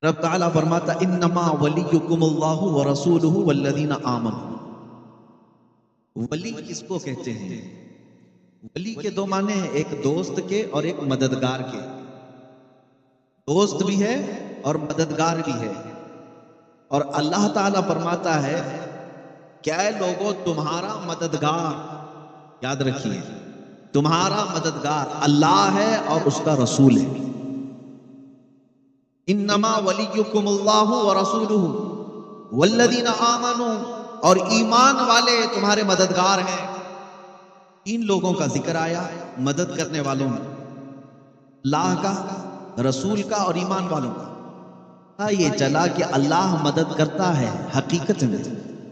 رب تعالیٰ فرماتا انما ولیکم اللہ ورسولہ والذین آمنوا. ولی کس کو کہتے ہیں؟ ولی کے دو معنی ہیں، ایک دوست کے اور ایک مددگار کے. دوست بھی ہے اور مددگار بھی ہے. اور اللہ تعالیٰ فرماتا ہے کیا اے لوگوں تمہارا مددگار، یاد رکھیے تمہارا مددگار اللہ ہے اور اس کا رسول ہے. انما ولیکم اللہ ورسولہ والذین آمنوا، اور ایمان والے تمہارے مددگار ہیں. تین لوگوں کا ذکر آیا مدد کرنے والوں میں، اللہ کا، رسول کا اور ایمان والوں کا. یہ چلا کہ اللہ مدد کرتا ہے حقیقت میں،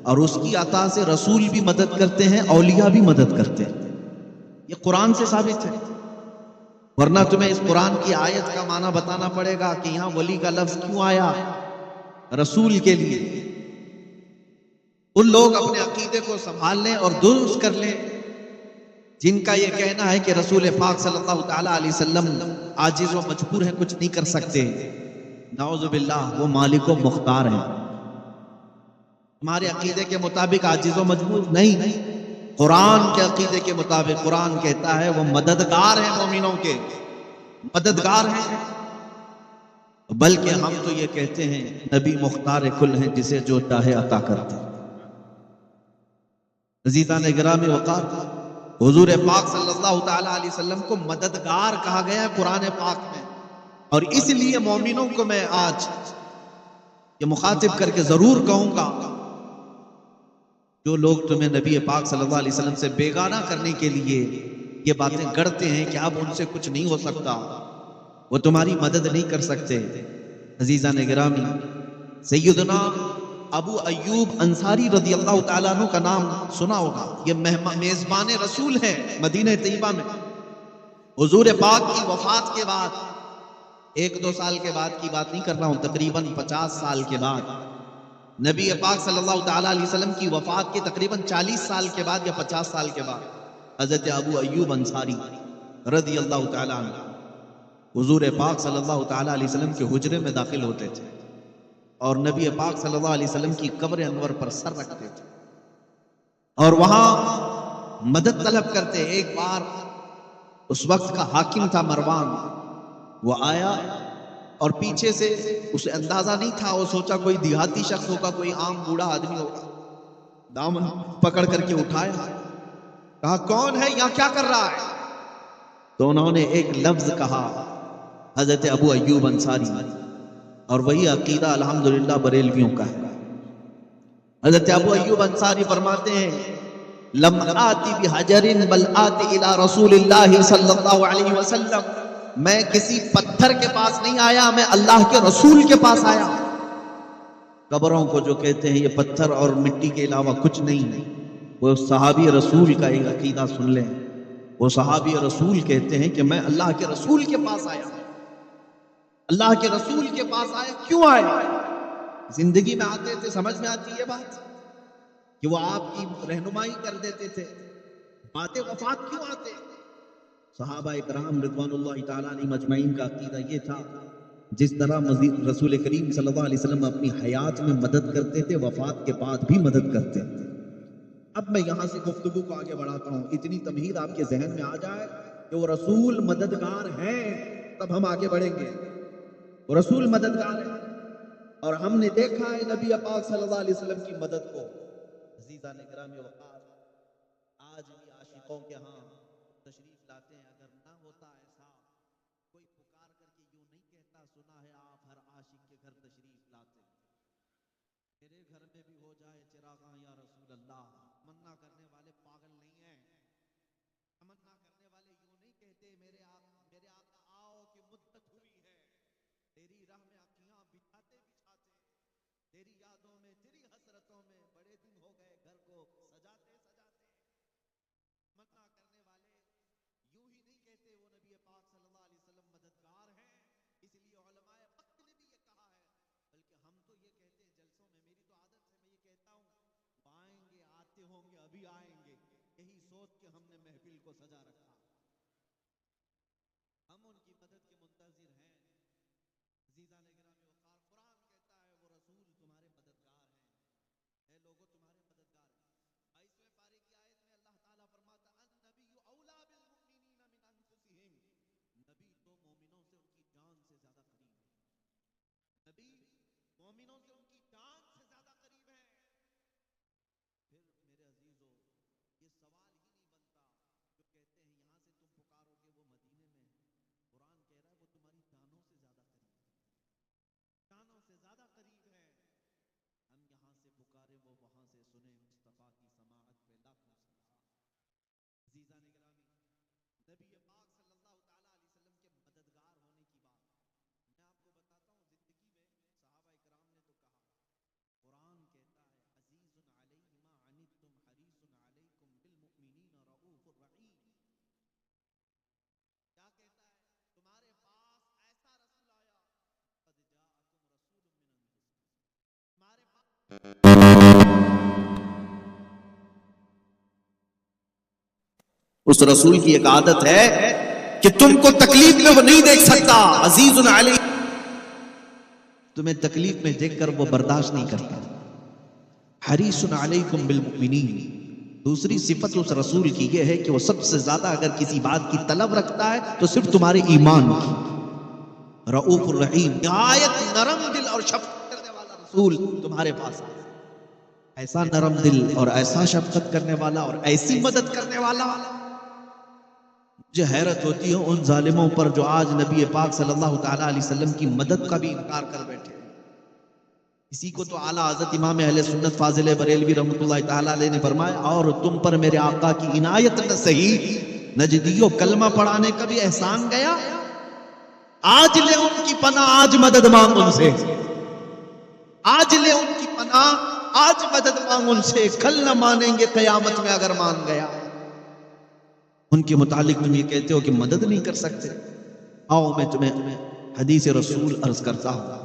اور اس کی عطا سے رسول بھی مدد کرتے ہیں، اولیاء بھی مدد کرتے ہیں. یہ قرآن سے ثابت ہے. ورنہ تمہیں اس قرآن کی آیت کا معنی بتانا پڑے گا کہ یہاں ولی کا لفظ کیوں آیا رسول کے لیے. ان لوگ اپنے عقیدے کو سنبھال لیں اور درست کر لیں جن کا یہ کہنا ہے کہ رسول پاک صلی اللہ تعالی علیہ وسلم عاجز و مجبور ہیں، کچھ نہیں کر سکتے. نعوذ باللہ، وہ مالک و مختار ہیں. ہمارے عقیدے کے مطابق عاجز و مجبور نہیں، قرآن کے عقیدے کے مطابق قرآن کہتا ہے وہ مددگار ہیں، مومنوں کے مددگار ہیں. بلکہ ہم تو یہ کہتے ہیں نبی مختار کل ہیں، جسے جو چاہے عطا کرتے ہیں. عزیزان گرامی وقار، حضور پاک صلی اللہ تعالی علیہ وسلم کو مددگار کہا گیا ہے قرآن پاک میں. اور اس لیے مومنوں کو میں آج یہ مخاطب کر کے ضرور کہوں گا، جو لوگ تمہیں نبی پاک صلی اللہ علیہ وسلم سے بیگانہ کرنے کے لیے یہ باتیں گڑھتے ہیں کہ اب ان سے کچھ نہیں ہو سکتا، وہ تمہاری مدد نہیں کر سکتے. عزیزان گرامی، سیدنا ابو ایوب انصاری رضی اللہ تعالیٰ عنہ کا نام سنا ہوگا. یہ میزبان رسول ہیں مدینہ طیبہ میں. حضور پاک کی وفات کے بعد، ایک دو سال کے بعد کی بات نہیں کر رہا ہوں، تقریباً 50 سال کے بعد، نبی پاک صلی اللہ تعالیٰ علیہ وسلم کی وفات کے تقریباً 40 سال کے بعد یا 50 سال کے بعد، حضرت ابو ایوب انصاری رضی اللہ تعالیٰ عنہ حضور پاک صلی اللہ تعالیٰ علیہ وسلم کے حجرے میں داخل ہوتے تھے اور نبی پاک صلی اللہ علیہ وسلم کی قبر انور پر سر رکھتے تھے اور وہاں مدد طلب کرتے. ایک بار اس وقت کا حاکم تھا مروان، وہ آیا اور پیچھے سے اسے اندازہ نہیں تھا، وہ سوچا کوئی دیہاتی شخص ہوگا، کوئی عام بوڑھا آدمی ہوگا. دامن پکڑ کر کے اٹھایا، کہا کون ہے یہاں، کیا کر رہا ہے؟ تو انہوں نے ایک لفظ کہا، حضرت ابو ایوب انصاری، اور وہی عقیدہ الحمدللہ بریلویوں کا ہے. حضرت ابو ایوب انصاری فرماتے ہیں لم آتی بحجر بل آتی الى رسول اللہ صلی اللہ علیہ وسلم، میں کسی پتھر کے پاس نہیں آیا، میں اللہ کے رسول کے پاس آیا. قبروں کو جو کہتے ہیں یہ پتھر اور مٹی کے علاوہ کچھ نہیں ہے، وہ صحابی رسول کا ایک عقیدہ سن لیں. وہ صحابی رسول کہتے ہیں کہ میں اللہ کے رسول کے پاس آیا. اللہ کے رسول کے پاس آئے، کیوں آئے؟ زندگی میں آتے تھے، سمجھ میں آتی ہے بات کہ وہ آپ کی رہنمائی کر دیتے تھے، باتیں وفات کیوں آتے؟ صحابہ اکرام رضوان اللہ تعالیٰ علیہم اجمعین کا عقیدہ یہ تھا، جس طرح رسول کریم صلی اللہ علیہ وسلم اپنی حیات میں مدد کرتے تھے، وفات کے بعد بھی مدد کرتے تھے. اب میں یہاں سے گفتگو کو آگے بڑھاتا ہوں، اتنی تمہید آپ کے ذہن میں آ جائے کہ وہ رسول مددگار ہیں، تب ہم آگے بڑھیں گے. وہ رسول مددگار ہے اور ہم نے دیکھا ہے نبی پاک صلی اللہ علیہ وسلم کی مدد کو. عزیزان گرامی وقار، آج بھی عاشقوں کے ہاں تشریف لاتے ہیں. اگر نہ ہوتا ایسا، کوئی پکار کر کے یوں نہیں کہتا سنا ہے آپ ہر عاشق کے گھر تشریف لاتے ہیں. میرے گھر میں بھی ہو جائے چراغاں یا رسول اللہ. تمنا کرنے والے پاگل نہیں ہیں، تمنا کرنے والے یوں نہیں کہتے میرے آقا آؤ کہ مدت ہوئی ہے، تیری راہ میں آنکھیاں بچھاتے بچھاتے، تیری یادوں میں تیری حسرتوں میں بڑے دن ہو گئے گھر کو سجاتے سجاتے. تمنا کرنے والے یوں ہی نہیں کہتے وہ نبی پاک صلی اللہ علیہ وسلم مددگار ہیں. اس لیے علماء وقت نے بھی یہ کہا ہے، بلکہ ہم تو یہ کہتے ہیں جلسوں میں، میری تو عادت ہے میں یہ کہتا ہوں آئیں گے، آتے ہوں گے، ابھی آئیں گے، یہی سوچ کے ہم نے محفل کو سجا رکھا. ہم ان کی مدد کے منتظر ہیں. عزیزان گرامی وقار، قرآن اس رسول کی ایک عادت ہے کہ تم کو تکلیف میں وہ نہیں دیکھ سکتا، عزیز علی، تمہیں تکلیف میں دیکھ کر وہ برداشت نہیں کرتا، حریص علیکم بالمؤمنین۔ دوسری صفت اس رسول کی یہ ہے کہ وہ سب سے زیادہ اگر کسی بات کی طلب رکھتا ہے تو صرف تمہارے ایمان کی۔ رؤوف الرحیم، نہایت نرم دل اور شفقت کرنے والا رسول تمہارے پاس ہے، ایسا نرم دل اور ایسا شفقت کرنے والا اور ایسی مدد کرنے والا۔ مجھے حیرت ہوتی ہے ان ظالموں پر جو آج نبی پاک صلی اللہ تعالی علیہ وسلم کی مدد کا بھی انکار کر بیٹھے۔ اسی کو تو اعلیٰ حضرت امام اہل سنت فاضل بریلوی رحمۃ اللہ تعالی علیہ نے فرمایا، اور تم پر میرے آقا کی عنایت نہ سہی، نجدیوں کلمہ پڑھانے کا بھی احسان گیا، آج لے ان کی پناہ، آج مدد مانگ ان سے، آج لے ان کی پناہ، آج مدد مانگ ان سے، کل نہ مانیں گے قیامت میں اگر مان گیا۔ ان کے متعلق تم یہ کہتے ہو کہ مدد نہیں کر سکتے، آؤ میں تمہیں حدیث رسول عرض کرتا ہوں۔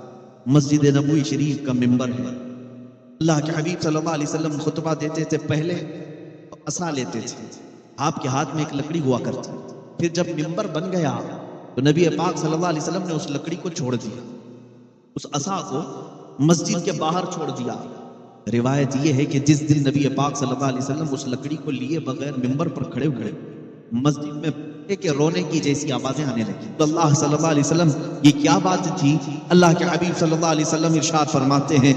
مسجد نبوی شریف کا ممبر ہے، اللہ کے حبیب صلی اللہ علیہ وسلم خطبہ دیتے تھے، پہلے عصا لیتے تھے، آپ کے ہاتھ میں ایک لکڑی ہوا کرتی، پھر جب ممبر بن گیا تو نبی پاک صلی اللہ علیہ وسلم نے اس لکڑی کو چھوڑ دیا، اس عصا کو مسجد کے باہر چھوڑ دیا۔ روایت یہ ہے کہ جس دن نبی پاک صلی اللہ علیہ وسلم اس لکڑی کو لیے بغیر ممبر پر کھڑے ہوئے، مسجد میں کہ رونے کی جیسی آوازیں آنے لگی، تو اللہ صلی اللہ علیہ وسلم یہ کیا بات تھی؟ اللہ کے حبیب صلی اللہ علیہ وسلم ارشاد فرماتے ہیں،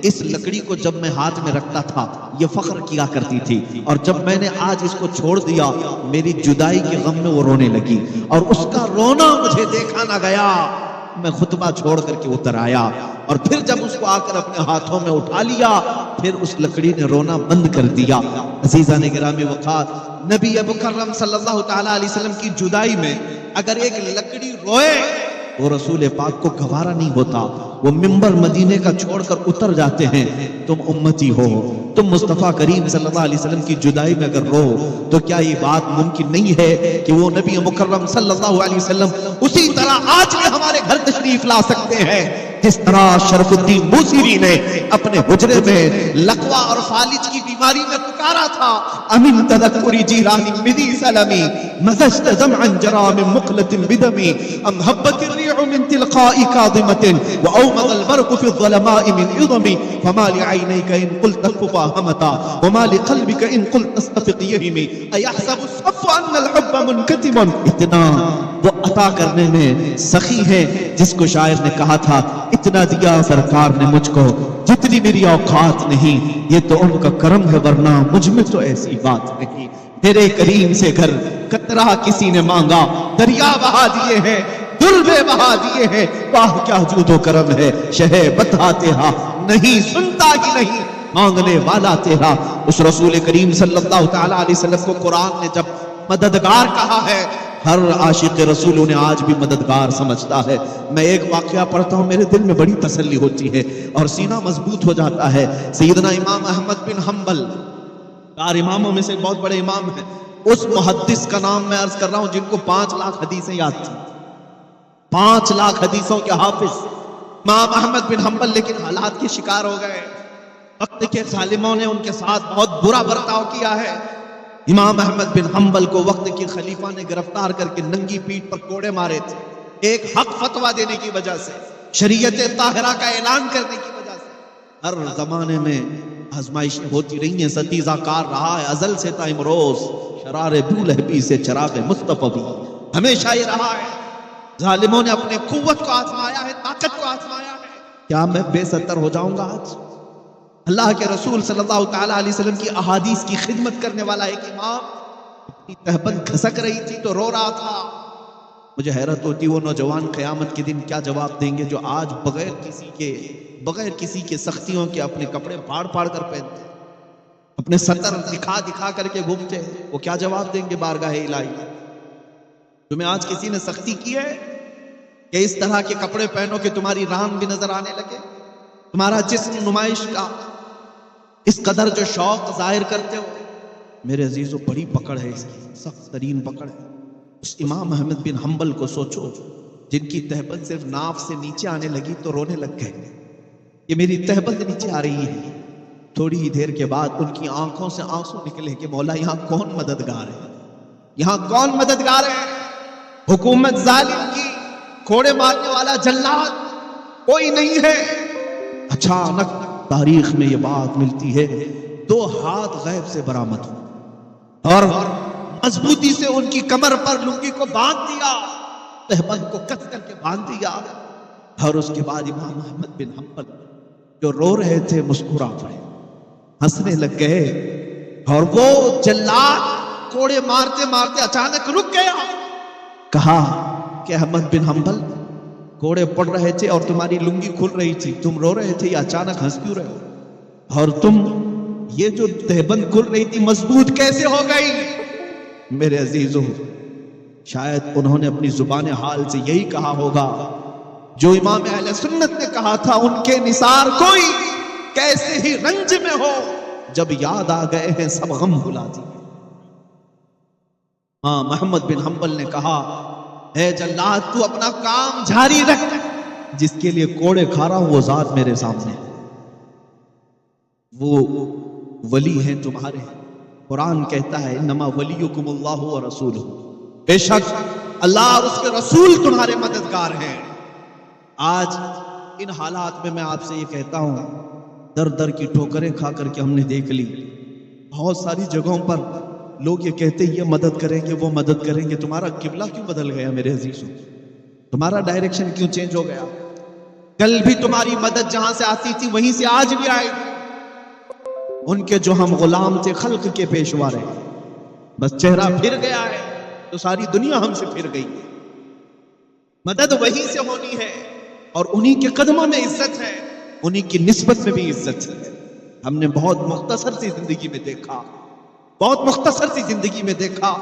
اس لکڑی کو جب میں ہاتھ میں رکھتا تھا یہ فخر کیا کرتی تھی، اور جب میں نے آج اس کو چھوڑ دیا میری جدائی کے غم میں وہ رونے لگی، اور اس کا رونا مجھے دیکھا نہ گیا، میں خطبہ چھوڑ کر کے اتر آیا، اور پھر جب اس کو آ کر اپنے ہاتھوں میں اٹھا لیا پھر اس لکڑی نے رونا بند کر دیا۔ عزیزان گرامی وقار، نبی مکرم صلی اللہ تعالی علیہ وسلم کی جدائی میں اگر ایک لکڑی روئے وہ رسول پاک کو گوارا نہیں ہوتا، وہ ممبر مدینے کا چھوڑ کر اتر جاتے ہیں۔ تم امتی ہو، تم مصطفیٰ کریم صلی اللہ علیہ وسلم کی جدائی میں اگر رو تو کیا یہ بات ممکن نہیں ہے کہ وہ نبی مکرم صلی اللہ علیہ وسلم اسی طرح آج بھی ہمارے گھر تشریف لا سکتے ہیں، جس طرح شرف الدین بوسیری نے اپنے حجرے میں لقوا اور فالج کی بیماری میں پکارا تھا، امن تذکری جیرانی مدی سلمی مزجت دمعا جرا من مقلة بدمی ام حبت الریع من تلقاء کاظمت واومض البرق في الظلماء من عظمی فما لعینیک ان قلت ففاہمتا وما لقلبک ان قلت استفق یہمی ایحسب الصف ان الحب منکتم۔ اتنا وہ عطا کرنے میں سخی ہے جس کو شاعر نے کہا تھا، اتنا دیا سرکار نے مجھ کو جتنی میری اوقات نہیں، یہ تو ان کا کرم ہے ورنہ مجھ میں تو ایسی بات نہیں۔ میرے کریم سے گھر قطرہ کسی نے مانگا، دریا بہا دیے ہیں، دربے بہا دیے ہیں، واہ کیا جود و کرم ہے، شہ بتا تیرا نہیں سنتا ہی نہیں مانگنے والا تیرا۔ اس رسول کریم صلی اللہ تعالی علیہ وسلم کو قرآن نے جب مددگار کہا ہے، ہر عاشق رسول انہیں آج بھی مددگار سمجھتا ہے۔ میں ایک واقعہ پڑھتا ہوں، میرے دل میں بڑی تسلی ہوتی ہے اور سینہ مضبوط ہو جاتا ہے۔ سیدنا امام احمد بن حنبل، چار اماموں میں سے بہت بڑے امام ہیں، اس محدث کا نام میں عرض کر رہا ہوں جن کو 5 لاکھ حدیثیں یاد تھیں، 5 لاکھ حدیثوں کے حافظ امام احمد بن حنبل، لیکن حالات کے شکار ہو گئے، وقت کے ظالموں نے ان کے ساتھ بہت برا برتاؤ کیا ہے۔ امام احمد بن حنبل کو وقت کے خلیفہ نے گرفتار کر کے ننگی پیٹھ پر کوڑے مارے تھے، ایک حق فتویٰ دینے کی وجہ سے، شریعت طاہرہ کا اعلان کرنے کی وجہ سے۔ ہر زمانے میں آزمائشیں ہوتی رہی ہیں، ستیزہ کار رہا ہے ازل سے تا امروز، شرار بولہبی سے چراغ مصطفی بھی ہمیشہ یہ رہا ہے۔ ظالموں نے اپنے قوت کو آزمایا ہے، طاقت کو آزمایا ہے۔ کیا میں بے ستر ہو جاؤں گا آج؟ اللہ کے رسول صلی اللہ تعالی علیہ وسلم کی احادیث کی خدمت کرنے والا ایک امام اپنی تہبند کھسک رہی تھی تو رو رہا تھا۔ مجھے حیرت ہوتی وہ نوجوان قیامت کے دن کیا جواب دیں گے جو آج بغیر کسی کے سختیوں کے اپنے کپڑے پھاڑ پھاڑ کر پہنتے، اپنے سطر دکھا دکھا کر کے گھومتے، وہ کیا جواب دیں گے بارگاہ الہی؟ تمہیں آج کسی نے سختی کی ہے کہ اس طرح کے کپڑے پہنو کہ تمہاری ران بھی نظر آنے لگے، تمہارا جسم نمائش کا اس قدر جو شوق ظاہر کرتے ہو؟ میرے عزیزو بڑی پکڑ ہے اس کی، سخت ترین پکڑ ہے۔ اس امام احمد بن حنبل کو سوچو جن کی تہبند صرف ناف سے نیچے آنے لگی تو رونے لگ گئے کہ میری تہبند نیچے آ رہی ہے، تھوڑی ہی دیر کے بعد ان کی آنکھوں سے آنسو نکلے کہ مولا یہاں کون مددگار ہے، یہاں کون مددگار ہے؟ حکومت ظالم کی، کوڑے مارنے والا جلاد کوئی نہیں ہے۔ اچانک تاریخ میں یہ بات ملتی ہے، 2 ہاتھ غیب سے برآمد ہو اور مضبوطی سے ان کی کمر پر لنگی کو باندھ دیا، تہبند کو کس کر کے باندھ دیا، اور اس کے بعد امام احمد بن حنبل جو رو رہے تھے مسکرا پڑے، ہنسنے لگ گئے، اور وہ جلاد کوڑے مارتے مارتے اچانک رک گیا۔ کہا کہ احمد بن حنبل کوڑے پڑ رہے تھے اور تمہاری لنگی کھل رہی تھی، تم رو رہے تھے، یہ اچانک ہنس کیوں رہے ہو؟ اور تم یہ جو تہبند کھل رہی تھی مضبوط کیسے ہو گئی؟ میرے عزیزوں، شاید انہوں نے اپنی زبان حال سے یہی کہا ہوگا جو امام اہل سنت نے کہا تھا، ان کے نثار کوئی کیسے ہی رنج میں ہو، جب یاد آ گئے ہیں سب غم بھلا دیے۔ ہاں، محمد بن حنبل نے کہا، اے جلاد تو اپنا کام جاری رکھ، جس کے لیے کوڑے کھا رہا ہوں وہ ذات میرے سامنے ہے، وہ ولی ہیں تمہارے۔ قرآن کہتا ہے انما ولیکم اللہ ورسولہ، بے شک اللہ اور اس کے رسول تمہارے مددگار ہیں۔ آج ان حالات میں آپ سے یہ کہتا ہوں، در در کی ٹھوکریں کھا کر کے ہم نے دیکھ لی، بہت ساری جگہوں پر لوگ یہ کہتے ہیں یہ مدد کریں گے وہ مدد کریں گے، تمہارا قبلہ کیوں بدل گیا میرے عزیزوں؟ تمہارا ڈائریکشن کیوں چینج ہو گیا؟ کل بھی تمہاری مدد جہاں سے آتی تھی وہیں سے آج بھی آئے گی۔ ان کے جو ہم غلام تھے، خلق کے پیشوا رہے، بس چہرہ پھر گیا ہے تو ساری دنیا ہم سے پھر گئی۔ مدد وہیں سے ہونی ہے، اور انہی کے قدموں میں عزت ہے، انہی کی نسبت میں بھی عزت ہے۔ ہم نے بہت مختصر سی زندگی میں دیکھا، بہت مختصر سی زندگی میں دیکھا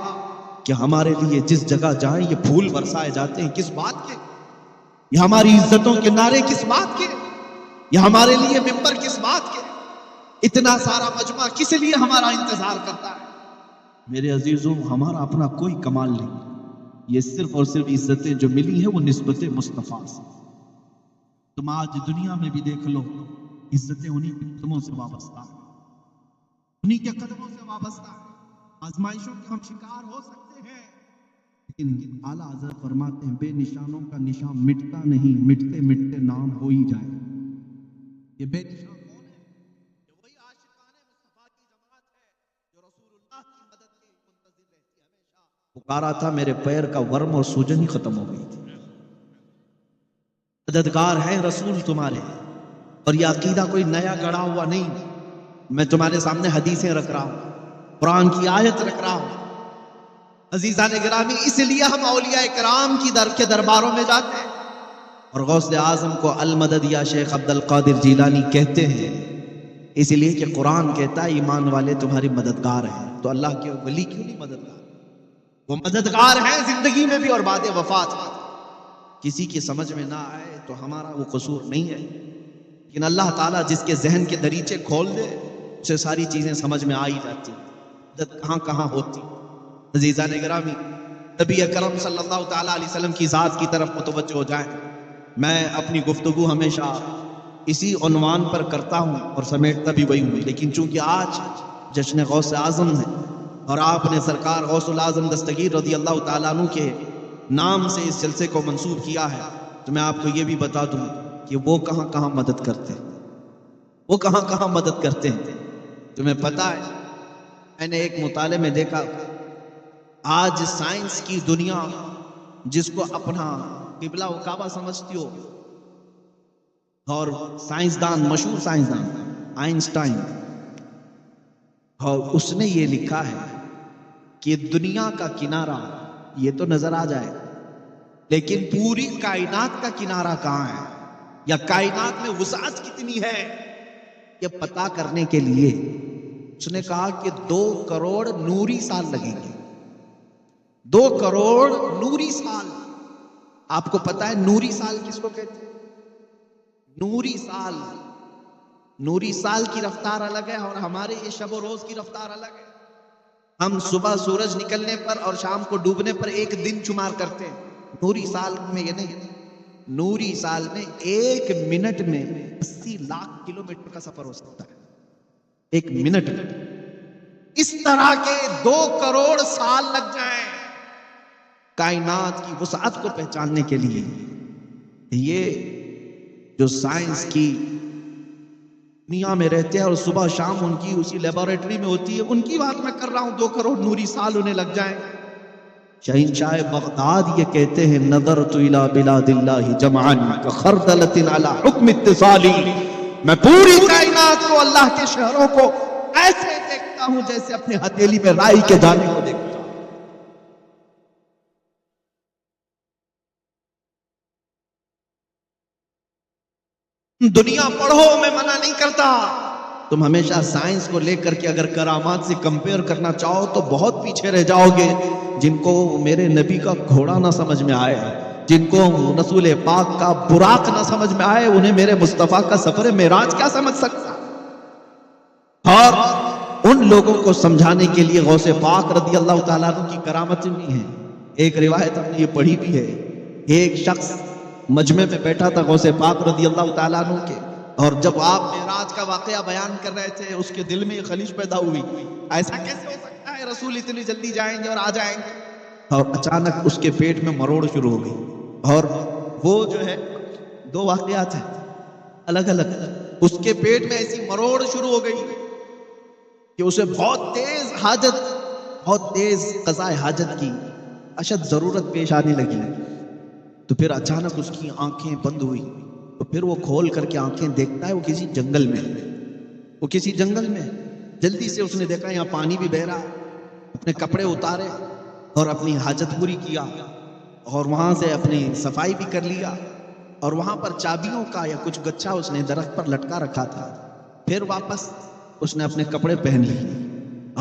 کہ ہمارے لیے جس جگہ جائیں یہ پھول برسائے جاتے ہیں، کس بات کے؟ یہ ہماری عزتوں کے نعرے کس بات کے؟ یہ ہمارے لیے ممبر کس بات کے؟ اتنا سارا مجمع کس لیے ہمارا انتظار کرتا ہے؟ میرے عزیزوں، ہمارا اپنا کوئی کمال نہیں، یہ صرف اور صرف عزتیں جو ملی ہیں وہ نسبت مصطفیٰ سے۔ تم آج دنیا میں بھی دیکھ لو، عزتیں انہی کے قدموں سے وابستہ ہیں، انہی کے قدموں سے وابستہ ہیں۔ آزمائشوں کے ہم شکار ہو سکتے ہیں، لیکن اعلیٰ حضرت فرماتے ہیں بے نشانوں کا نشان مٹتا نہیں، مٹتے مٹتے نام ہو ہی جائے۔ یہ بے نشان کون ہے؟ یہ وہی عاشقان مصطفیٰ کی جماعت ہے جو رسول اللہ کی مدد کے منتظر رہتی ہے۔ ہمیشہ پکارا تھا، میرے پیر کا ورم اور سوجن ہی ختم ہو گئی تھی۔ مددگار ہیں رسول تمہارے، اور یہ عقیدہ کوئی نیا گڑھا ہوا نہیں، میں تمہارے سامنے حدیثیں رکھ رہا ہوں، قرآن کی آیت رکھ رہا ہوں۔ عزیزان گرامی، اس لیے ہم اولیاء کرام کی کے درباروں میں جاتے ہیں، اور غوث اعظم کو المدد یا شیخ عبد القادر جیلانی کہتے ہیں، اس لیے کہ قرآن کہتا ہے ایمان والے تمہاری مددگار ہیں، تو اللہ کے ولی کیوں نہیں مددگار؟ وہ مددگار ہیں زندگی میں بھی اور بعد وفات میں۔ کسی کی سمجھ میں نہ آئے تو ہمارا وہ قصور نہیں ہے، لیکن اللہ تعالیٰ جس کے ذہن کے دریچے کھول دے اسے ساری چیزیں سمجھ میں آ ہی جاتی، مدد کہاں کہاں ہوتی۔ عزیزان گرامی، نبی اکرم صلی اللہ تعالیٰ علیہ وسلم کی ذات کی طرف متوجہ ہو جائیں۔ میں اپنی گفتگو ہمیشہ اسی عنوان پر کرتا ہوں اور سمیٹتا بھی وہی ہوں، لیکن چونکہ آج جشن غوث اعظم ہے اور آپ نے سرکار غوث الاعظم دستگیر رضی اللہ تعالیٰ عنہ کے نام سے اس جلسے کو منسوب کیا ہے، تو میں آپ کو یہ بھی بتا دوں کہ وہ کہاں کہاں مدد کرتے ہیں، وہ کہاں کہاں مدد کرتے ہیں۔ تمہیں پتا ہے، میں نے ایک مطالعے میں دیکھا، آج سائنس کی دنیا جس کو اپنا قبلہ و کعبہ سمجھتی ہو، اور سائنسدان، مشہور سائنسدان آئنسٹائن، اور اس نے یہ لکھا ہے کہ دنیا کا کنارہ یہ تو نظر آ جائے، لیکن پوری کائنات کا کنارہ کہاں ہے، یا کائنات میں وسعت کتنی ہے، یہ پتا کرنے کے لیے اس نے کہا کہ 2 کروڑ نوری سال لگیں گے۔ 2 کروڑ نوری سال۔ آپ کو پتا ہے نوری سال کس کو کہتے ہیں؟ نوری سال، نوری سال کی رفتار الگ ہے اور ہمارے یہ شب و روز کی رفتار الگ ہے۔ ہم صبح سورج نکلنے پر اور شام کو ڈوبنے پر 1 دن شمار کرتے ہیں، نوری سال میں یہ نہیں۔ نوری سال میں 1 منٹ میں 80 لاکھ کلومیٹر کا سفر ہو سکتا ہے۔ ایک منٹ اس طرح کے 2 کروڑ سال لگ جائیں کائنات کی وسعت کو پہچاننے کے لیے. یہ جو سائنس کی دنیا میں رہتے ہیں اور صبح شام ان کی اسی لیبارٹری میں ہوتی ہے، ان کی بات میں کر رہا ہوں. 2 کروڑ نوری سال انہیں لگ جائیں. شہنشاہ بغداد یہ کہتے ہیں نظرت الی بلاد اللہ جمعا کخردلۃ علی حکم اتصالی. میں پوری کائنات کو، اللہ کے شہروں کو ایسے دیکھتا ہوں جیسے اپنے ہتھیلی میں رائی کے دانے کو دیکھتا ہوں. دنیا پڑھو، میں منع نہیں کرتا. تم ہمیشہ سائنس کو لے کر کے اگر کرامات سے کمپیئر کرنا چاہو تو بہت پیچھے رہ جاؤ گے. جن کو میرے نبی کا گھوڑا نہ سمجھ میں آئے، جن کو رسول پاک کا براق نہ سمجھ میں آئے، انہیں میرے مصطفیٰ کا سفر معراج کیا سمجھ سکتا. اور ان لوگوں کو سمجھانے کے لیے غوث پاک رضی اللہ تعالیٰ عنہ کی کرامتیں بھی ہیں. ایک روایت ہم نے یہ پڑھی بھی ہے، ایک شخص مجمع میں بیٹھا تھا غوث پاک رضی اللہ تعالیٰ عنہ کے، اور جب آپ معراج کا واقعہ بیان کر رہے تھے اس کے دل میں یہ خلیش پیدا ہوئی، ایسا کیسے ہو سکتا ہے رسول اتنی جلدی جائیں گے اور آ جائیں گے. اور اچانک اس کے پیٹ میں مروڑ شروع ہو گئی. اور وہ جو ہے 2 واقعات ہیں الگ الگ. اس کے پیٹ میں ایسی مروڑ شروع ہو گئی کہ اسے بہت تیز حاجت، بہت تیز قضاء حاجت کی اشد ضرورت پیش آنے لگی. تو پھر اچانک اس کی آنکھیں بند ہوئی. تو پھر وہ کھول کر کے آنکھیں دیکھتا ہے وہ کسی جنگل میں، وہ کسی جنگل میں. جلدی سے اس نے دیکھا یہاں پانی بھی بہ رہا. اپنے کپڑے اتارے اور اپنی حاجت پوری کیا اور وہاں سے اپنی صفائی بھی کر لیا. اور وہاں پر چابیوں کا یا کچھ گچھا اس نے درخت پر لٹکا رکھا تھا. پھر واپس اس نے اپنے کپڑے پہن لیے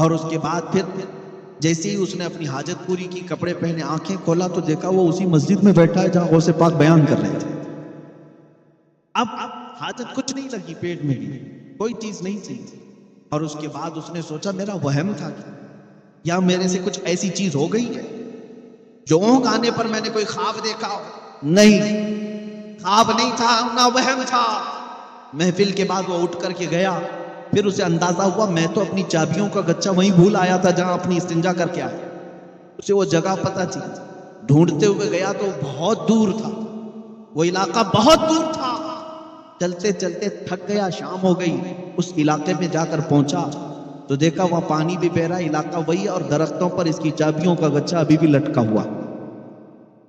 اور اس کے بعد پھر جیسے ہی اس نے اپنی حاجت پوری کی، کپڑے پہنے، آنکھیں کھولا تو دیکھا وہ اسی مسجد میں بیٹھا ہے جہاں غوث پاک بیان کر رہے تھے. اب حاجت کچھ نہیں لگی، پیٹ میں بھی کوئی چیز نہیں تھی. اور اس کے بعد اس نے سوچا میرا وہم تھا یا میرے سے کچھ ایسی چیز ہو گئی ہے جو اونگ آنے پر میں نے کوئی خواب دیکھا ہو. نہیں، خواب نہیں تھا نہ وہم تھا. محفل کے بعد وہ اٹھ کر کے گیا. پھر اسے اندازہ ہوا میں تو اپنی چابیوں کا گچھا وہیں بھول آیا تھا جہاں اپنی استنجا کر کے آیا. اسے وہ جگہ پتہ تھی. ڈھونڈتے ہوئے گیا تو بہت دور تھا، وہ علاقہ بہت دور تھا. چلتے چلتے تھک گیا، شام ہو گئی. اس علاقے میں جا کر پہنچا تو دیکھا وہاں پانی بھی بہ رہا، علاقہ وہی ہے اور درختوں پر اس کی چابیوں کا گچھا ابھی بھی لٹکا ہوا.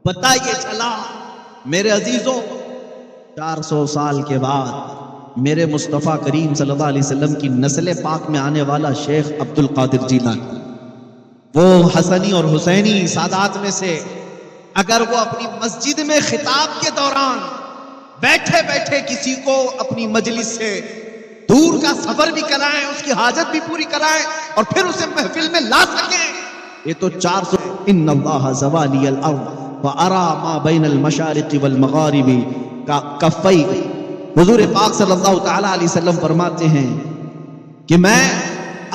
پتہ یہ چلا میرے عزیزوں 400 سال کے بعد میرے مصطفیٰ کریم صلی اللہ علیہ وسلم کی نسل پاک میں آنے والا شیخ عبد القادر جیلانی، وہ حسنی اور حسینی سادات میں سے، اگر وہ اپنی مسجد میں خطاب کے دوران بیٹھے بیٹھے کسی کو اپنی مجلس سے دور کا سفر بھی کرائیں، اس کی حاجت بھی پوری کرائیں اور پھر اسے محفل میں لا سکیں، یہ تو 400 ان اللہ زوالی الارض وارا ما بین المشارق والمغارب کا کفی. حضور پاک صلی اللہ تعالی علیہ وسلم فرماتے ہیں کہ میں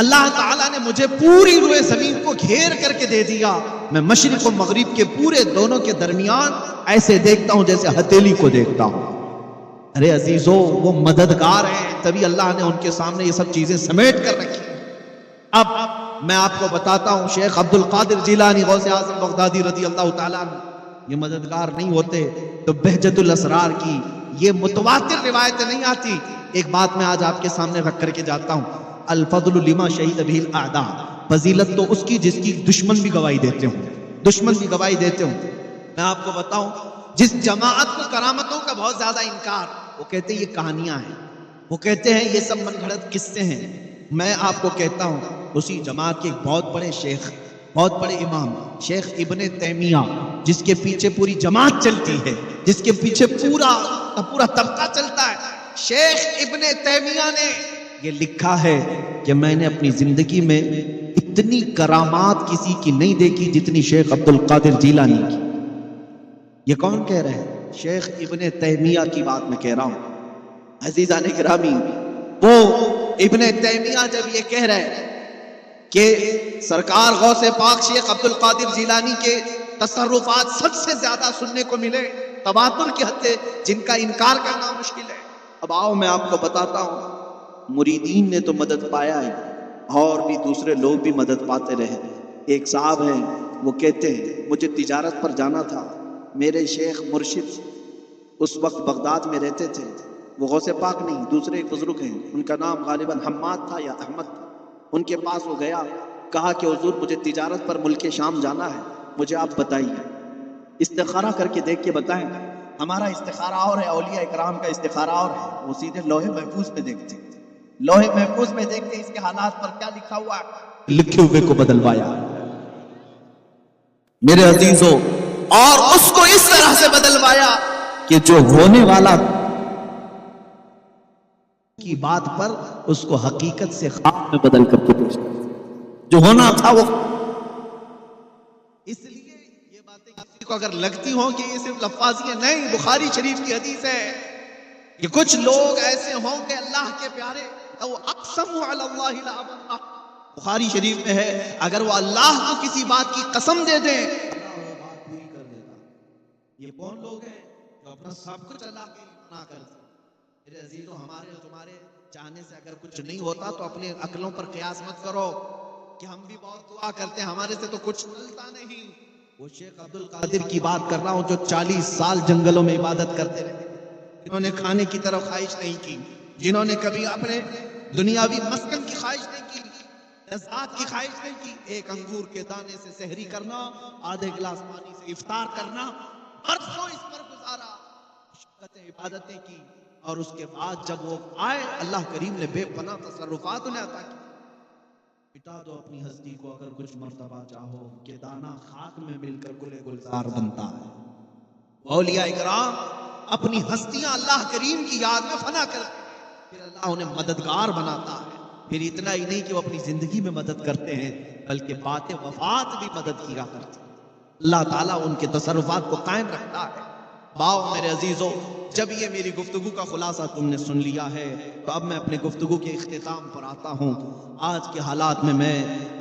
اللہ تعالیٰ نے مجھے پوری روئے زمین کو گھیر کر کے دے دیا، میں مشرق و مغرب کے پورے دونوں کے درمیان ایسے دیکھتا ہوں جیسے ہتھیلی کو دیکھتا ہوں. ارے عزیزو وہ مددگار ہیں، تبھی اللہ نے ان کے سامنے یہ سب چیزیں سمیٹ کر رکھی. اب میں آپ کو بتاتا ہوں شیخ عبد القادر جیلانی غوث اعظم بغدادی رضی اللہ تعالیٰ عنہ یہ مددگار نہیں ہوتے تو بہجت الاسرار کی یہ متواتر روایتیں نہیں آتی. ایک بات میں آج آپ کے سامنے رکھ کر کے جاتا ہوں، الفضل لما شہید به الاعداء، فضیلت تو اس کی جس کی دشمن بھی گواہی دیتے ہوں، دشمن بھی گواہی دیتے ہوں. میں آپ کو بتاؤں جس جماعت کو کرامتوں کا بہت زیادہ انکار، وہ کہتے ہیں یہ کہانیاں ہیں، وہ کہتے ہیں یہ سب من گھڑت قصے ہیں. میں آپ کو کہتا ہوں اسی جماعت کے ایک بہت بڑے شیخ، بہت بڑے امام شیخ ابن تیمیہ، جس کے پیچھے پوری جماعت چلتی ہے، جس کے پیچھے پورا طبقہ چلتا ہے، شیخ ابن تیمیہ نے یہ لکھا ہے کہ میں نے اپنی زندگی میں اتنی کرامات کسی کی نہیں دیکھی جتنی شیخ عبد القادر جیلانی کی. یہ کون کہہ رہے ہیں؟ شیخ ابن تیمیہ کی بات میں کہہ رہا ہوں. عزیزان گرامی، وہ ابن تیمیہ جب یہ کہہ رہے ہیں کہ سرکار غوث پاک شیخ عبد القادر جیلانی کے تصرفات سب سے زیادہ سننے کو ملے، تواتر کی حد سے جن کا انکار کرنا مشکل ہے. اب آؤ میں آپ کو بتاتا ہوں مریدین نے تو مدد پایا ہے اور بھی دوسرے لوگ بھی مدد پاتے رہے. ایک صاحب ہیں وہ کہتے ہیں مجھے تجارت پر جانا تھا، میرے شیخ مرشد اس وقت بغداد میں رہتے تھے، وہ غوث پاک نہیں دوسرے ایک بزرگ ہیں، ان کا نام غالباً حماد تھا یا احمد تھا. ان کے پاس وہ گیا، کہا کہ حضور مجھے تجارت پر ملک شام جانا ہے، مجھے آپ بتائیے، استخارہ کر کے دیکھ کے بتائیں. ہمارا استخارہ اور ہے، اولیاء اکرام کا استخارہ اور ہے. وہ سیدھے لوہے محفوظ میں دیکھتے، لوہے محفوظ میں دیکھتے اس کے حالات پر کیا لکھا ہوا ہے، لکھے ہوئے کو بدلوایا میرے عزیزوں، اور اس کو اس طرح سے بدلوایا کہ جو ہونے والا کی بات پر اس کو حقیقت سے خواب میں بدل کر کے پیش کر جو ہونا تھا وہ. اس لیے یہ باتیں کسی کو اگر لگتی ہوں کہ یہ صرف لفاظی نہیں، بخاری شریف کی حدیث ہے کہ کچھ لوگ ایسے ہوں کہ اللہ کے پیارے او اقسموا علی اللہ لا ابرہ، بخاری شریف میں ہے اگر وہ اللہ کو کسی بات کی قسم دے دیں اللہ وہ بات پوری کر دیتا. یہ کون لوگ ہیں جو اپنا سب کچھ اللہ کے لیے فنا کر دیں؟ میرے عزیزوں، ہمارے اور تمہارے چاہنے سے اگر کچھ نہیں ہوتا تو اپنے عقلوں پر قیاس مت کرو کہ ہم بھی بہت دعا کرتے ہیں ہمارے سے تو کچھ ملتا نہیں. وہ شیخ عبد القادر کی بات کر رہا ہوں جو 40 سال جنگلوں میں عبادت کرتے رہے، جنہوں نے کھانے کی طرف خواہش نہیں کی، جنہوں نے کبھی اپنے دنیاوی مسکن کی خواہش نہیں کی، لذات کی خواہش نہیں کی. ایک انگور کے دانے سے سحری کرنا، آدھے گلاس پانی سے افطار کرنا، برسوں اس پر گزارا، مشقتیں عبادتیں کی، اور اس کے بعد جب وہ آئے اللہ کریم نے بے پناہ تصرفات انہیں عطا کی. مٹا دو اپنی ہستی کو اگر کچھ مرتبہ چاہو کہ دانا خاک میں مل کر گلے گلزار بنتا ہے. اولیاء اکرام اپنی ہستیاں اللہ کریم کی یاد میں فنا کرتے ہیں، پھر اللہ انہیں مددگار بناتا ہے. پھر اتنا ہی نہیں کہ وہ اپنی زندگی میں مدد کرتے ہیں بلکہ بات وفات بھی مدد کیا کرتے ہیں. اللہ تعالیٰ ان کے تصرفات کو قائم رکھتا ہے. باؤ میرے عزیزوں، جب یہ میری گفتگو کا خلاصہ تم نے سن لیا ہے تو اب میں اپنے گفتگو کے اختتام پر آتا ہوں. آج کے حالات میں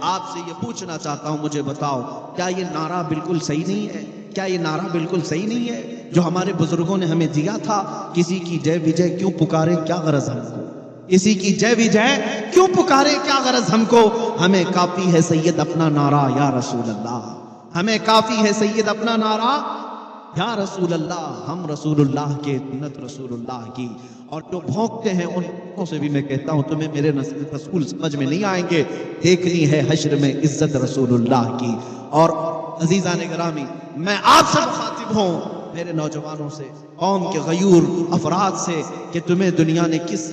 آپ سے یہ پوچھنا چاہتا ہوں، مجھے بتاؤ کیا یہ نعرہ بالکل صحیح نہیں ہے؟ کیا یہ نعرہ بالکل صحیح نہیں ہے جو ہمارے بزرگوں نے ہمیں دیا تھا؟ کسی کی جے وجے کیوں پکارے کیا غرض ہم کو، کسی کی جے وجے کیوں پکارے کیا غرض ہم کو، ہمیں کافی ہے سید اپنا نعرہ یا رسول اللہ، ہمیں کافی ہے سید اپنا نعرہ یا رسول اللہ. ہم رسول اللہ کے سنت رسول اللہ کی، اور جو بھونکتے ہیں ان سے بھی میں کہتا ہوں تمہیں میرے رسول سمجھ میں نہیں آئیں گے، دیکھنی ہے حشر میں عزت رسول اللہ کی. اور عزیزان گرامی، میں آپ سے مخاطب ہوں، میرے نوجوانوں سے، قوم کے غیور افراد سے، کہ تمہیں دنیا نے کس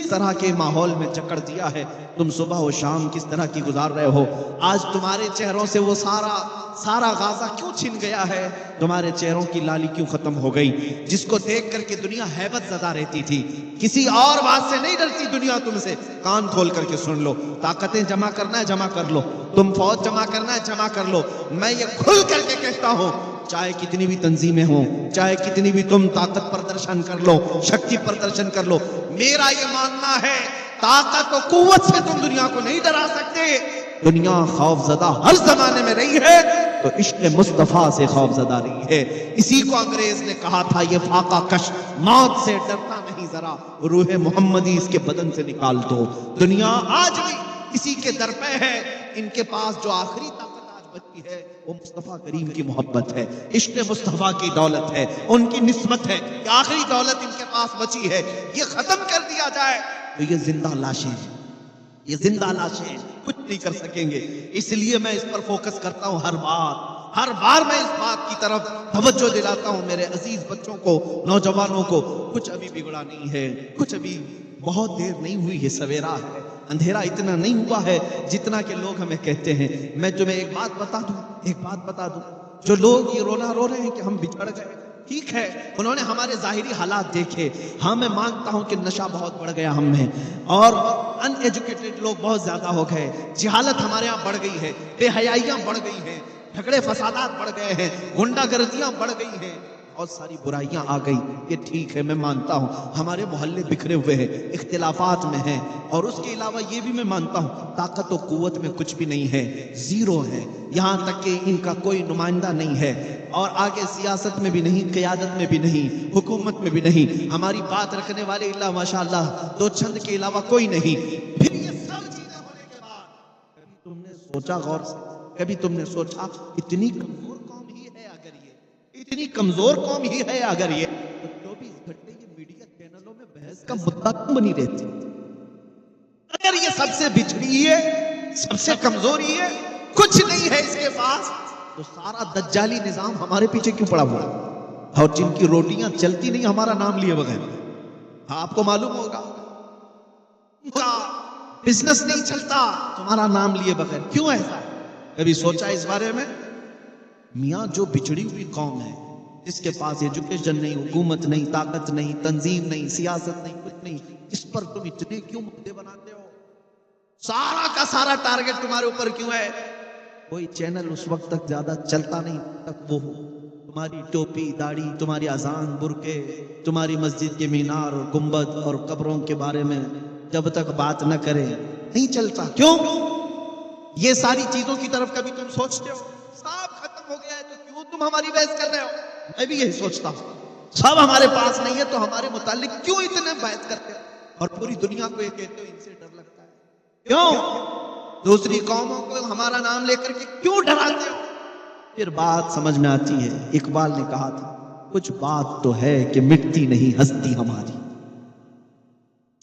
طرح کے ماحول میں جکڑ دیا ہے، تم صبح و شام کس طرح کی گزار رہے ہو. آج تمہارے چہروں سے وہ سارا غازہ کیوں چھن گیا ہے، تمہارے چہروں کی لالی کیوں ختم ہو گئی، جس کو دیکھ کر کے دنیا ہیبت زدہ رہتی تھی. کسی اور بات سے نہیں ڈرتی دنیا تم سے. کان کھول کر کے سن لو، طاقتیں جمع کرنا ہے جمع کر لو، تم فوج جمع کرنا ہے جمع کر لو. میں یہ کھل کر کے کہتا ہوں، چاہے کتنی بھی تنظیمیں ہوں، چاہے کتنی بھی تم طاقت پردرشن کر لو، شکتی پردرشن کر لو، میرا یہ ماننا ہے طاقت و قوت سے تم دنیا کو نہیں ڈرا سکتے. دنیا خوف زدہ ہر زمانے میں رہی ہے تو عشق مصطفیٰ سے خوف زدہ رہی ہے. اسی کو انگریز نے کہا تھا یہ فاقہ کش موت سے ڈرتا نہیں ذرا، روح محمدی اس کے بدن سے نکال دو. دنیا آج بھی اسی کے در پہ ہے. ان کے پاس جو آخری طاقت بچی ہے وہ مصطفیٰ کریم کی محبت ہے، عشق مصطفیٰ کی دولت ہے، ان کی نسبت ہے. یہ آخری دولت ان کے پاس بچی ہے، یہ ختم کر دیا جائے تو یہ زندہ لاشیں ہیں، یہ زندہ لاشیں کچھ نہیں کر سکیں گے. اس لیے میں اس پر فوکس کرتا ہوں. ہر بار میں اس بات کی طرف توجہ دلاتا ہوں میرے عزیز بچوں کو، نوجوانوں کو، کچھ ابھی بگڑا نہیں ہے، کچھ ابھی بہت دیر نہیں ہوئی ہے، سویرا ہے، اندھیرا اتنا نہیں ہوا ہے جتنا کہ لوگ ہمیں کہتے ہیں. میں تمہیں ایک بات بتا دوں، جو لوگ یہ رونا رو رہے ہیں کہ ہم بچھڑ گئے، ٹھیک ہے، انہوں نے ہمارے ظاہری حالات دیکھے. ہاں میں مانتا ہوں کہ نشہ بہت بڑھ گیا ہم میں، اور ان ایجوکیٹڈ لوگ بہت زیادہ ہو گئے، جہالت ہمارے ہاں بڑھ گئی ہے، بے حیائیاں بڑھ گئی ہیں، جھگڑے فسادات بڑھ گئے ہیں، غنڈہ گردیاں بڑھ گئی ہیں. بہت ساری برائیاں آ گئی، یہ ٹھیک ہے، میں مانتا ہوں ہمارے محلے بکھرے ہوئے ہیں، اختلافات میں ہیں، اور اس کے علاوہ یہ بھی میں مانتا ہوں طاقت و قوت میں کچھ بھی نہیں ہے، زیرو ہے، یہاں تک کہ ان کا کوئی نمائندہ نہیں ہے، اور آگے سیاست میں بھی نہیں، قیادت میں بھی نہیں، حکومت میں بھی نہیں، ہماری بات رکھنے والے اللہ ماشاءاللہ دو چند کے علاوہ کوئی نہیں۔ پھر یہ سب چیزیں ہونے کے بعد کبھی تم نے سوچا غور سے، کبھی تم نے سوچا اتنی کمزور قوم ہی ہے اگر یہ، اتنی کمزور قوم ہی ہے اگر یہ، تو 24 گھنٹے یہ میڈیا چینلوں میں بحث کا مدعا کیوں بنی رہتی؟ اگر یہ سب سے بچھڑی ہے، سب سے کمزوری ہے، کچھ نہیں ہے اس کے پاس، تو سارا دجالی نظام ہمارے پیچھے کیوں پڑا ہوا ہے؟ اور جن کی روٹیاں چلتی نہیں ہمارا نام لیے بغیر، آپ کو معلوم ہوگا بزنس نہیں چلتا تمہارا نام لیے بغیر، کیوں ایسا؟ کبھی سوچا اس بارے میں؟ میاں جو بچڑی ہوئی قوم ہے، جس کے پاس ایجوکیشن نہیں، حکومت نہیں، طاقت نہیں، تنظیم نہیں، سیاست نہیں، کچھ نہیں، اس پر تم اتنے کیوں مدعے بناتے ہو؟ سارا کا سارا ٹارگٹ تمہارے اوپر کیوں ہے؟ کوئی چینل اس وقت تک زیادہ چلتا نہیں تک وہ تمہاری ٹوپی داڑھی، تمہاری اذان، برقعے، تمہاری مسجد کے مینار اور گنبد اور قبروں کے بارے میں جب تک بات نہ کرے نہیں چلتا۔ کیوں؟ یہ ساری چیزوں کی طرف کبھی تم سوچتے ہو؟ سب ختم ہو گیا ہے تو کیوں تم ہماری بحث کر رہے ہو؟ میں بھی یہی سوچتا ہوں، سب ہمارے پاس نہیں ہے تو ہمارے متعلق کیوں اتنے بحث کرتے ہو؟ اور پوری دنیا کو یہ کہتے ہو ان سے ڈر لگتا ہے، کیوں؟ دوسری قوموں کو ہمارا نام لے کر کے کیوں ڈراتے ہو؟ پھر بات سمجھ میں آتی ہے، اقبال نے کہا تھا کچھ بات تو ہے کہ مٹتی نہیں ہستی ہماری،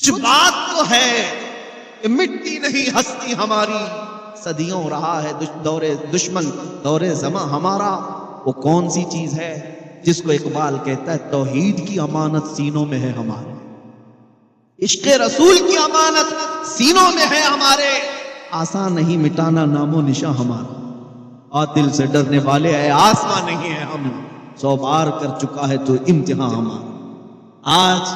کچھ بات تو ہے کہ مٹتی نہیں ہستی ہماری، صدیوں رہا ہے دور دشمن دور زماں ہمارا، وہ کون سی چیز ہے جس کو اقبال کہتا ہے توحید کی امانت سینوں میں ہے ہمارے، عشق رسول کی امانت سینوں میں ہے ہمارے، آسان نہیں مٹانا نام و نشاں ہمارا، قاتل سے ڈرنے والے اے آسمان نہیں ہے ہم، 100 بار کر چکا ہے تو امتحان ہمارا۔ آج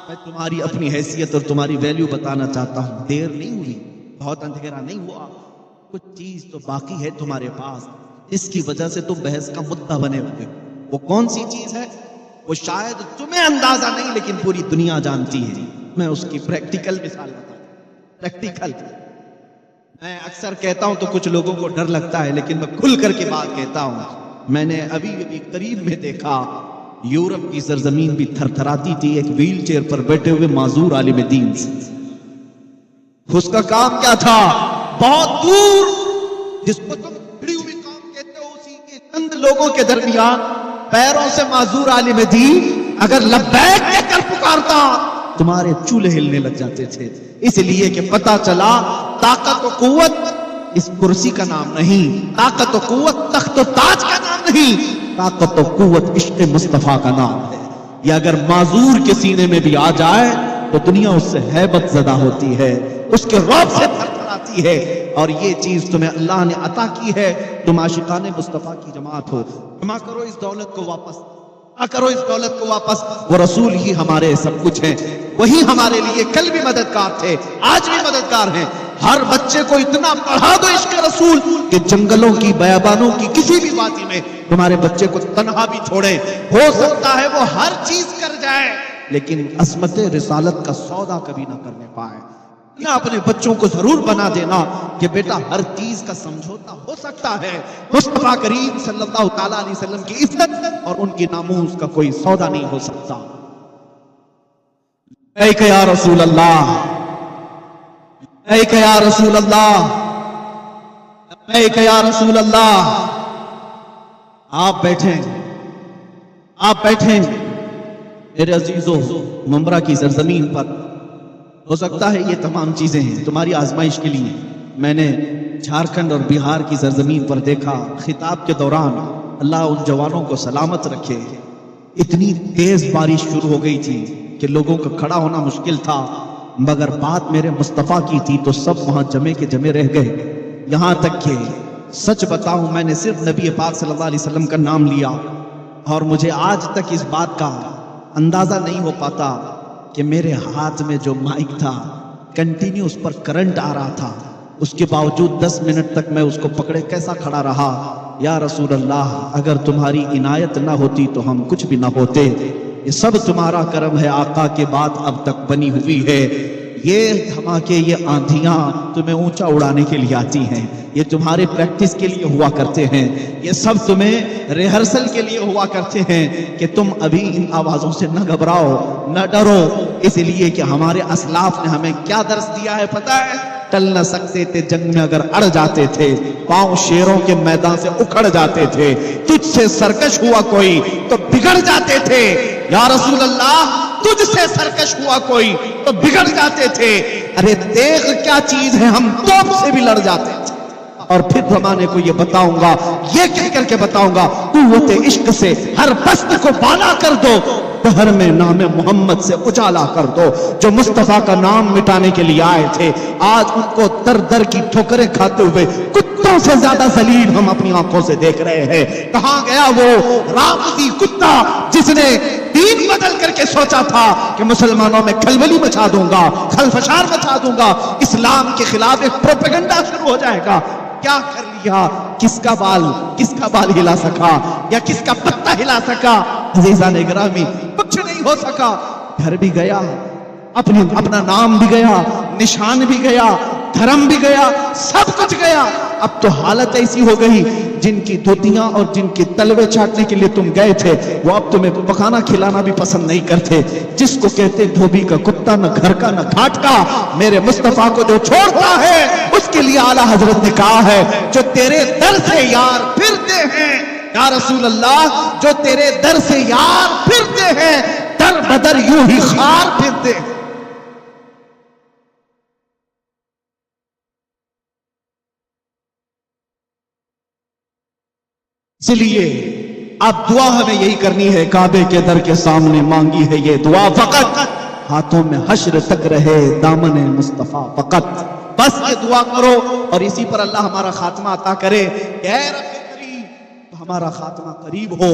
میں تمہاری اپنی حیثیت اور تمہاری ویلیو بتانا چاہتا ہوں، دیر نہیں ہوئی، بہت اندھیرا نہیں ہوا، کچھ چیز تو باقی ہے تمہارے پاس اس کی وجہ سے تم بحث کا مدعا بنے ہوئے، وہ کون سی چیز ہے؟ وہ شاید تمہیں اندازہ نہیں لیکن پوری دنیا جانتی ہے۔ میں اس کی پریکٹیکل مثال بتاتا ہوں، پریکٹیکل۔ میں اکثر کہتا ہوں تو کچھ لوگوں کو ڈر لگتا ہے لیکن میں کھل کر کے بات کہتا ہوں۔ میں نے ابھی قریب میں دیکھا یورپ کی سرزمین بھی تھر تھراتی تھی ایک ویل چیئر پر بیٹھے ہوئے معذور عالم دین سے، اس کا کام کیا تھا؟ بہت دور جس کو تم کھڑی ہوئی قوم کہتے ہو اسی کے چند لوگوں کے درمیان پیروں سے معذور عالم دین اگر لبیک کہہ کر پکارتا تمہارے چولہے ہلنے لگ جاتے تھے، اس لیے کہ پتا چلا طاقت و قوت اس کرسی کا نام نہیں، طاقت و قوت تخت و تاج کا نام نہیں، طاقت و قوت عشق مصطفیٰ کا نام ہے۔ یہ اگر معذور کے سینے میں بھی آ جائے تو دنیا اس سے ہیبت زدہ ہوتی ہے، اس کے رعب سے تھر تھراتی ہے، اور یہ چیز تمہیں اللہ نے عطا کی ہے، تم عاشقان مصطفیٰ کی جماعت ہو، جمع کرو اس دولت کو واپس، کرو اس دولت کو واپس، وہ رسول ہی ہمارے سب کچھ ہیں، وہی ہمارے لیے کل بھی مددگار تھے، آج بھی مددگار ہیں۔ ہر بچے کو اتنا پڑھا دو عشق رسول کہ جنگلوں کی بیابانوں کی کسی بھی وادی میں تمہارے بچے کو تنہا بھی چھوڑے، ہو سکتا ہے وہ ہر چیز کر جائے لیکن عصمت رسالت کا سودا کبھی نہ کرنے پائے۔ اپنے بچوں کو ضرور بنا دینا کہ بیٹا ہر چیز کا سمجھوتا ہو سکتا ہے، مصطفیٰ کریم صلی اللہ تعالیٰ علیہ وسلم کی عزت اور ان کی ناموس کا کوئی سودا نہیں ہو سکتا۔ لبیک یا رسول اللہ، لبیک یا رسول اللہ، لبیک یا رسول اللہ۔ آپ بیٹھیں، آپ بیٹھیں میرے عزیزوں، ممبرا کی سرزمین پر ہو سکتا ہے یہ تمام چیزیں ہیں تمہاری آزمائش کے لیے۔ میں نے جھارکھنڈ اور بہار کی سرزمین پر دیکھا خطاب کے دوران اللہ ان جوانوں کو سلامت رکھے، اتنی تیز بارش شروع ہو گئی تھی کہ لوگوں کا کھڑا ہونا مشکل تھا، مگر بات میرے مصطفیٰ کی تھی تو سب وہاں جمے کے جمے رہ گئے۔ یہاں تک کہ سچ بتاؤں میں نے صرف نبی پاک صلی اللہ علیہ وسلم کا نام لیا اور مجھے آج تک اس بات کا اندازہ نہیں ہو پاتا کہ میرے ہاتھ میں جو مائک تھا کنٹینیو اس پر کرنٹ آ رہا تھا، اس کے باوجود 10 منٹ تک میں اس کو پکڑے کیسا کھڑا رہا، یا رسول اللہ اگر تمہاری عنایت نہ ہوتی تو ہم کچھ بھی نہ ہوتے، یہ سب تمہارا کرم ہے آقا کے بعد اب تک بنی ہوئی ہے، یہ دھماکے یہ آندھیاں تمہیں اونچا اڑانے کے لیے آتی ہیں، یہ تمہارے پریکٹس کے لیے ہوا کرتے ہیں، یہ سب تمہیں ریہرسل کے لیے ہوا کرتے ہیں کہ تم ابھی ان آوازوں سے نہ گھبراؤ نہ ڈرو، اس لیے کہ ہمارے اسلاف نے ہمیں کیا درس دیا ہے پتہ ہے؟ ٹل نہ سکتے تھے جنگ میں اگر اڑ جاتے تھے، پاؤں شیروں کے میدان سے اکھڑ جاتے تھے، تجھ سے سرکش ہوا کوئی تو بگڑ جاتے تھے، یا رسول اللہ تجھ سے سرکش ہوا کوئی تو بگڑ جاتے تھے، ارے دیکھ کیا چیز ہے ہم توپ سے بھی لڑ جاتے تھے، اور پھر زمانے کو یہ بتاؤں گا، یہ کہہ کر کے بتاؤں گا، قوت عشق سے ہر پست کو بالا کر دو، بہر میں نام محمد سے اجالا کر دو، جو مصطفیٰ کا نام مٹانے کے لیے آئے تھے آج ان کو در در کی ٹھوکریں کھاتے ہوئے کتوں سے زیادہ ذلیل ہم اپنی آنکھوں سے دیکھ رہے ہیں۔ کہاں گیا وہ رافضی کتا جس نے دین بدل کر کے سوچا تھا کہ مسلمانوں میں کھلبلی مچا دوں گا، خلفشار مچا دوں گا، اسلام کے خلاف ایک پروپیگنڈا شروع ہو جائے گا، کیا کر لیا؟ کس کا بال ہلا سکا یا کس کا پتہ ہلا سکا؟ عزیزان گرامی کچھ نہیں ہو سکا، گھر بھی گیا، اپنا نام بھی گیا، نشان بھی گیا، دھرم بھی گیا، سب کچھ گیا۔ اب تو حالت ایسی ہو گئی جن کی دھوتیاں اور جن کی تلوے چاٹنے کے لیے تم گئے تھے وہ اب تمہیں پکانا کھلانا بھی پسند نہیں کرتے، جس کو کہتے دھوبی کا کتا، نہ گھر کا نہ گھاٹ کا، میرے مصطفیٰ کو جو چھوڑتا ہے اس کے لیے اعلیٰ حضرت نے کہا ہے جو تیرے در سے یار پھرتے ہیں، یا رسول اللہ جو تیرے در سے یار پھرتے ہیں در بدر یوں ہی خار پھرتے ہیں۔ اس لیے اب دعا ہمیں یہی کرنی ہے، کعبے کے در کے سامنے مانگی ہے یہ دعا فقط، ہاتھوں میں حشر تک رہے دامن مصطفیٰ فقط، بس یہ دعا کرو اور اسی پر اللہ ہمارا خاتمہ عطا کرے۔ اے رب کریم ہمارا خاتمہ قریب ہو،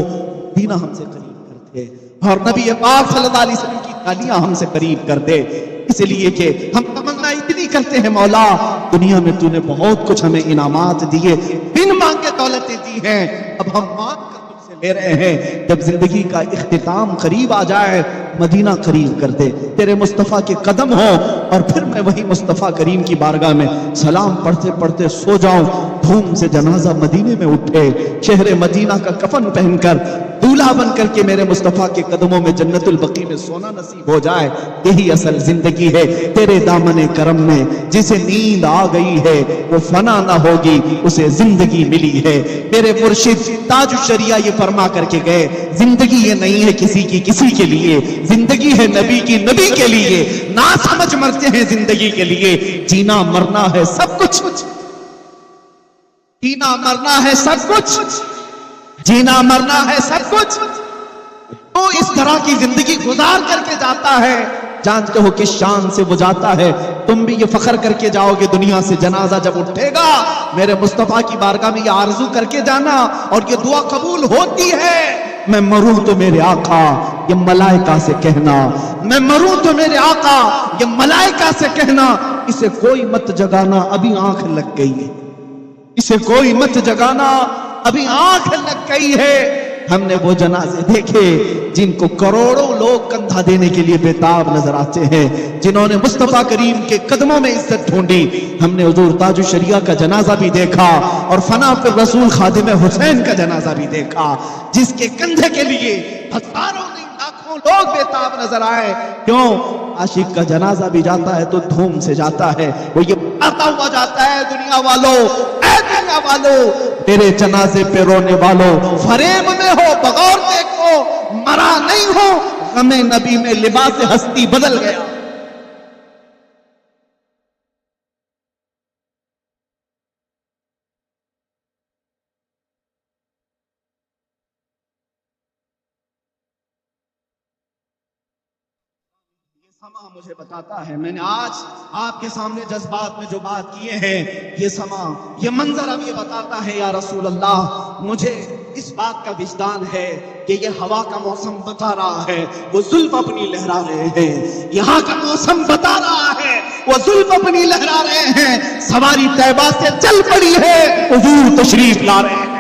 دینا ہم سے قریب کر دے اور نبی پاک صلی اللہ علیہ وسلم کی تالیاں ہم سے قریب کر دے، اس لیے کہ ہم تمنا اتنی کرتے ہیں مولا دنیا میں تو نے بہت کچھ ہمیں انعامات دیے، بن مانگے دولتیں دی ہیں، اب ہم مانگ کر تم سے لے رہے ہیں، جب زندگی کا اختتام قریب آ جائے مدینہ قریب کر دے، تیرے مصطفیٰ کے قدم ہو اور پھر میں وہی مصطفیٰ کریم کی بارگاہ میں سلام پڑھتے پڑھتے سو جاؤں، دھوم سے جنازہ مدینے میں اٹھے، شہر مدینہ کا کفن پہن کر دولہا بن کر کے میرے مصطفیٰ کے قدموں میں جنت البقیع میں سونا نصیب ہو جائے، یہی اصل زندگی ہے تیرے دامن کرم میں، جسے نیند آ گئی ہے وہ فنا نہ ہوگی اسے زندگی ملی ہے۔ میرے مرشد تاج الشریعہ یہ فرما کر کے گئے، زندگی یہ نہیں ہے کسی کی کسی کے لیے، زندگی ہے نبی کی نبی کے لیے، نہ سمجھ مرتے ہیں زندگی کے لیے، جینا مرنا ہے سب کچھ، جینا مرنا ہے سب کچھ، جینا مرنا ہے سب کچھ، تو اس طرح کی زندگی گزار کر کے جاتا ہے، جانتے ہو کس شان سے وہ جاتا ہے، تم بھی یہ فخر کر کے جاؤ گے دنیا سے، جنازہ جب اٹھے گا میرے مصطفیٰ کی بارگاہ میں یہ آرزو کر کے جانا اور یہ دعا قبول ہوتی ہے، میں مروں تو میرے آقا یہ ملائکہ سے کہنا، میں مروں تو میرے آقا یہ ملائکہ سے کہنا، اسے کوئی مت جگانا ابھی آنکھ لگ گئی ہے، اسے کوئی مت جگانا ابھی آنکھ لگ گئی ہے۔ ہم نے وہ جنازے دیکھے جن کو کروڑوں لوگ کندھا دینے کے لیے بےتاب نظر آتے ہیں، جنہوں نے مصطفیٰ کریم کے قدموں میں عزت ڈھونڈی، ہم نے حضور تاج الشریعہ کا جنازہ بھی دیکھا اور فنا پر رسول خادم حسین کا جنازہ بھی دیکھا، جس کے کندھے کے لیے ہزاروں نہیں لاکھوں لوگ بےتاب نظر آئے۔ کیوں؟ عاشق کا جنازہ بھی جاتا ہے تو دھوم سے جاتا ہے، وہ یہ آتا ہوا جاتا ہے دنیا والوں، اے دنیا والوں تیرے جنازے پہ رونے والوں فریب میں ہو، بغور دیکھو مرا نہیں ہو، غم نبی میں لباس ہستی بدل گیا۔ سما مجھے بتاتا ہے، میں نے آج آپ کے سامنے جذبات میں جو بات کیے ہیں، یہ سما یہ منظر اب یہ بتاتا ہے یا رسول اللہ مجھے اس بات کا وجدان ہے کہ یہ ہوا کا موسم بتا رہا ہے وہ زلف اپنی لہرا رہے ہیں، یہاں کا موسم بتا رہا ہے وہ زلف اپنی لہرا رہے ہیں، سواری طیبہ سے چل پڑی ہے حضور تشریف لا رہے ہیں،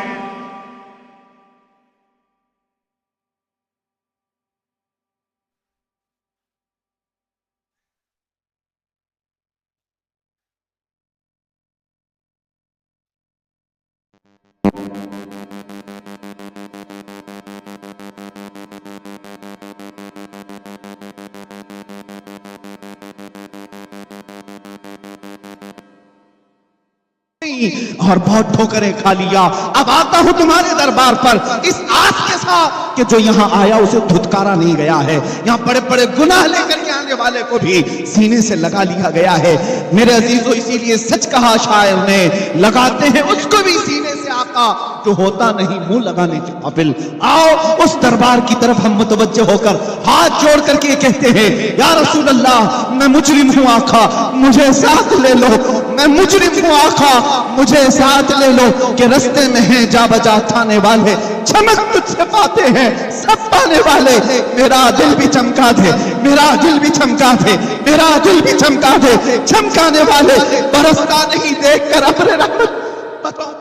دی اور بہت ٹھوکریں کھا لیا. اب آتا ہوں تمہارے دربار پر اس آس کے ساتھ کہ جو یہاں آیا اسے دھتکارا نہیں گیا ہے. یہاں بڑے بڑے گناہ لے کر کے آنے والے کو بھی سینے سے لگا لیا گیا ہے. میرے عزیزو اسی لیے سچ کہا شاعر نے, لگاتے ہیں اس کو بھی سینے سے آقا جو ہوتا نہیں منہ لگانے کے قابل. آؤ اس دربار کی طرف ہم متوجہ ہو کر ہاتھ جوڑ کر کے کہتے ہیں یا رسول اللہ میں مجرم ہوں آقا مجھے ساتھ لے لو, میں مجرم ہوں آقا مجھے ساتھ لے لو, کہ رستے میں ہیں جا بجا تھانے والے, چمک تجھ سے پاتے ہیں سب پانے والے. میرا دل بھی چمکا دے, میرا دل بھی چمکا دے, میرا دل بھی چمکا دے, چمکانے والے برستا نہیں دیکھ کر اپنے رحمت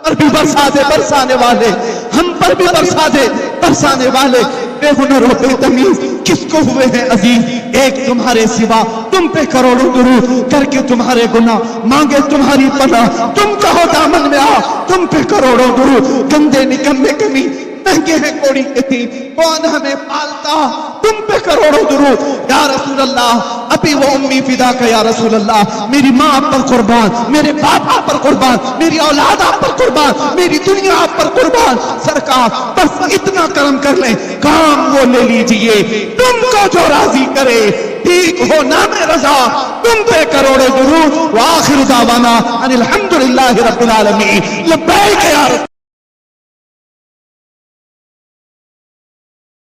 پر بھی برسا دے, برسانے والے ہم پر بھی برسا دے, برسانے والے. بے ہنر و بے تمیز کس کو ہوئے ہیں عزیز, ایک تمہارے سوا تم پہ کروڑوں درود کر کے تمہارے گناہ مانگے تمہاری پناہ, تم کہو دامن میں آ تم پہ کروڑوں درود, گندے نکمے کمی مہنگے ہیں کوڑی کے کون ہمیں پالتا, تم پہ کروڑوں درود یا رسول اللہ. ابھی وہ امی فدا کا یا رسول اللہ, میری ماں آپ پر قربان, میرے باپ آپ پر قربان, میری اولاد آپ پر قربان, میری دنیا آپ پر قربان. سرکار بس اتنا کرم کر لیں, کام وہ لے لیجئے تم کو جو راضی کرے, ٹھیک ہو نام رضا تم پہ کروڑوں درود. وآخر دعوانا ان الحمدللہ رب العالمین. لبیک یا رب.